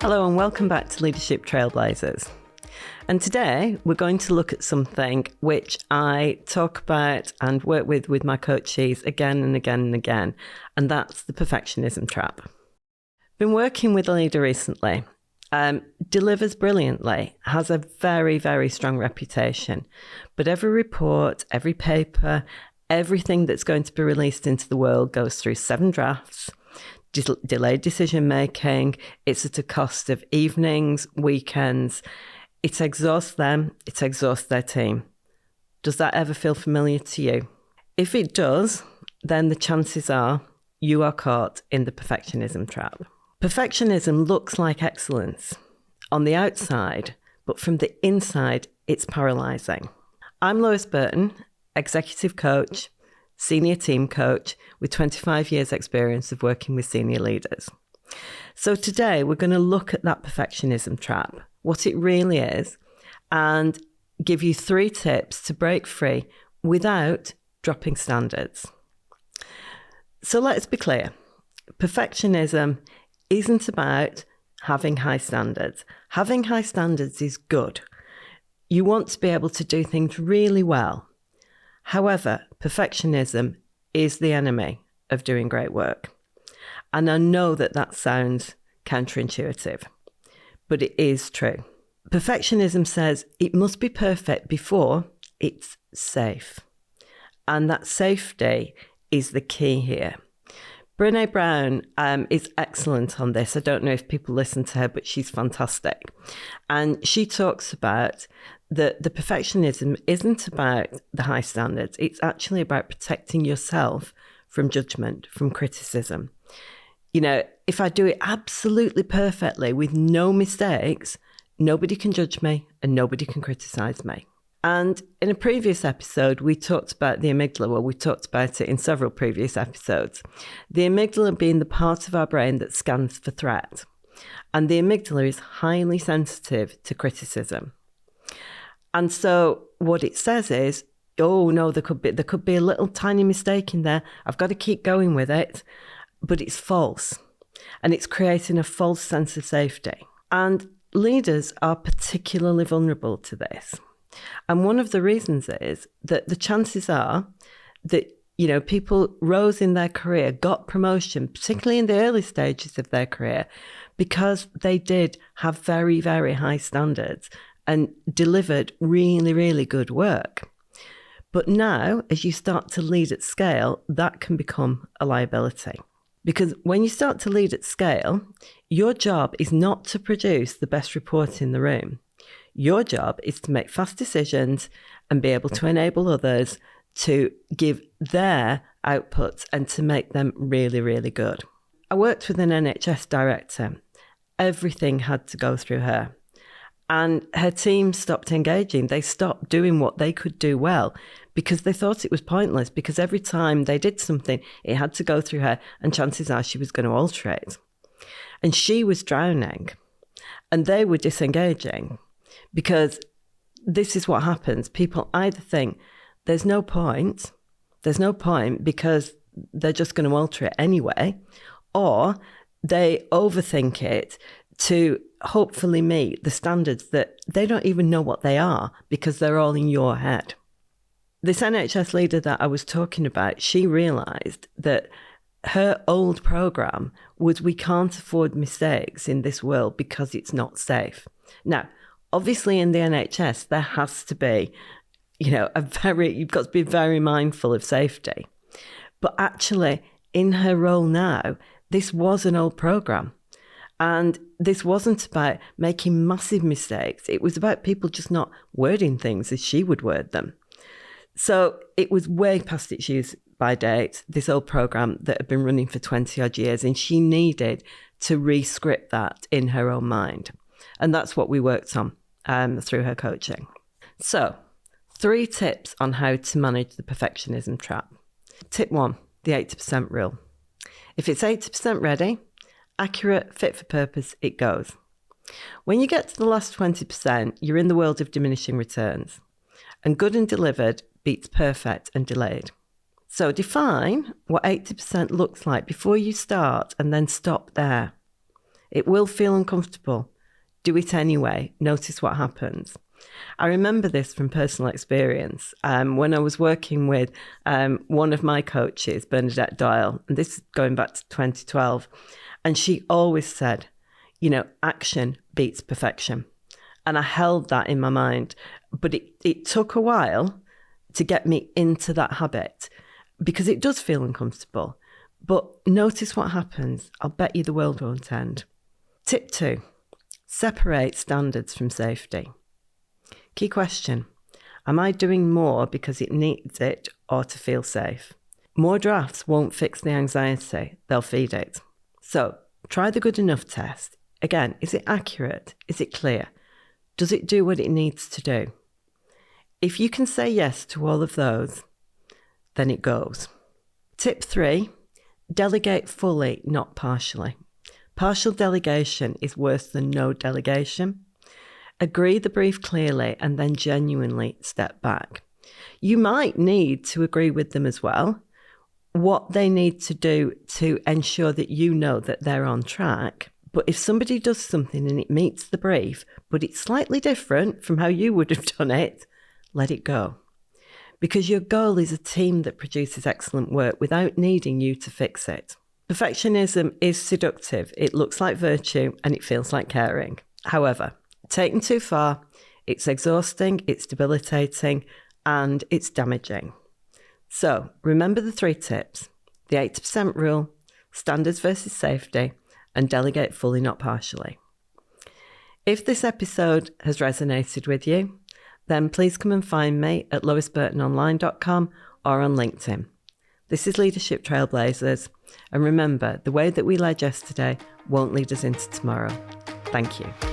Hello and welcome back to Leadership Trailblazers. And today we're going to look at something which I talk about and work with my coaches again and again and again, and that's the perfectionism trap. Been working with a leader recently, delivers brilliantly, has a very, very strong reputation, but every report, every paper, everything that's going to be released into the world goes through 7 drafts, delayed decision making. It's at a cost of evenings, weekends. It exhausts them, it exhausts their team. Does that ever feel familiar to you? If it does, then the chances are you are caught in the perfectionism trap. Perfectionism looks like excellence on the outside, but from the inside, it's paralysing. I'm Lois Burton, executive coach, senior team coach with 25 years experience of working with senior leaders. So today we're going to look at that perfectionism trap, what it really is, and give you 3 tips to break free without dropping standards. So let's be clear. Perfectionism isn't about having high standards. Having high standards is good. You want to be able to do things really well. However, perfectionism is the enemy of doing great work. And I know that sounds counterintuitive, but it is true. Perfectionism says it must be perfect before it's safe. And that safety is the key here. Brené Brown is excellent on this. I don't know if people listen to her, but she's fantastic. And she talks about that the perfectionism isn't about the high standards. It's actually about protecting yourself from judgment, from criticism. You know, if I do it absolutely perfectly with no mistakes, nobody can judge me and nobody can criticize me. And in a previous episode, we talked about the amygdala. Well, we talked about it in several previous episodes. The amygdala being the part of our brain that scans for threat. And the amygdala is highly sensitive to criticism. And so what it says is, oh no, there could be a little tiny mistake in there. I've got to keep going with it. But it's false. And it's creating a false sense of safety. And leaders are particularly vulnerable to this. And one of the reasons is that the chances are that, you know, people rose in their career, got promotion, particularly in the early stages of their career, because they did have very, very high standards and delivered really, really good work. But now, as you start to lead at scale, that can become a liability. Because when you start to lead at scale, your job is not to produce the best report in the room. Your job is to make fast decisions and be able to enable others to give their outputs and to make them really, really good. I worked with an NHS director. Everything had to go through her. And her team stopped engaging. They stopped doing what they could do well because they thought it was pointless, because every time they did something, it had to go through her, and chances are she was going to alter it. And she was drowning, and they were disengaging. Because this is what happens. People either think there's no point because they're just going to alter it anyway, or they overthink it to hopefully meet the standards that they don't even know what they are because they're all in your head. This NHS leader that I was talking about, she realised that her old programme was, we can't afford mistakes in this world because it's not safe. Now, obviously, in the NHS, there has to be, you've got to be very mindful of safety. But actually, in her role now, this was an old programme. And this wasn't about making massive mistakes. It was about people just not wording things as she would word them. So it was way past its use by date, this old programme that had been running for 20 odd years, and she needed to re-script that in her own mind. And that's what we worked on through her coaching. So 3 tips on how to manage the perfectionism trap. Tip 1, the 80% rule. If it's 80% ready, accurate, fit for purpose, it goes. When you get to the last 20%, you're in the world of diminishing returns. And good and delivered beats perfect and delayed. So define what 80% looks like before you start, and then stop there. It will feel uncomfortable. Do it anyway. Notice what happens. I remember this from personal experience. When I was working with one of my coaches, Bernadette Doyle, and this is going back to 2012, and she always said, action beats perfection. And I held that in my mind, but it took a while to get me into that habit because it does feel uncomfortable. But notice what happens. I'll bet you the world won't end. Tip 2, separate standards from safety. Key question, am I doing more because it needs it or to feel safe? More drafts won't fix the anxiety, they'll feed it. So try the good enough test. Again, is it accurate? Is it clear? Does it do what it needs to do? If you can say yes to all of those, then it goes. Tip 3, delegate fully, not partially. Partial delegation is worse than no delegation. Agree the brief clearly and then genuinely step back. You might need to agree with them as well, what they need to do to ensure that you know that they're on track. But if somebody does something and it meets the brief, but it's slightly different from how you would have done it, let it go. Because your goal is a team that produces excellent work without needing you to fix it. Perfectionism is seductive. It looks like virtue and it feels like caring. However, taken too far, it's exhausting, it's debilitating, and it's damaging. So remember the 3 tips, the 80% rule, standards versus safety, and delegate fully, not partially. If this episode has resonated with you, then please come and find me at loisburtononline.com or on LinkedIn. This is Leadership Trailblazers, and remember, the way that we led yesterday won't lead us into tomorrow. Thank you.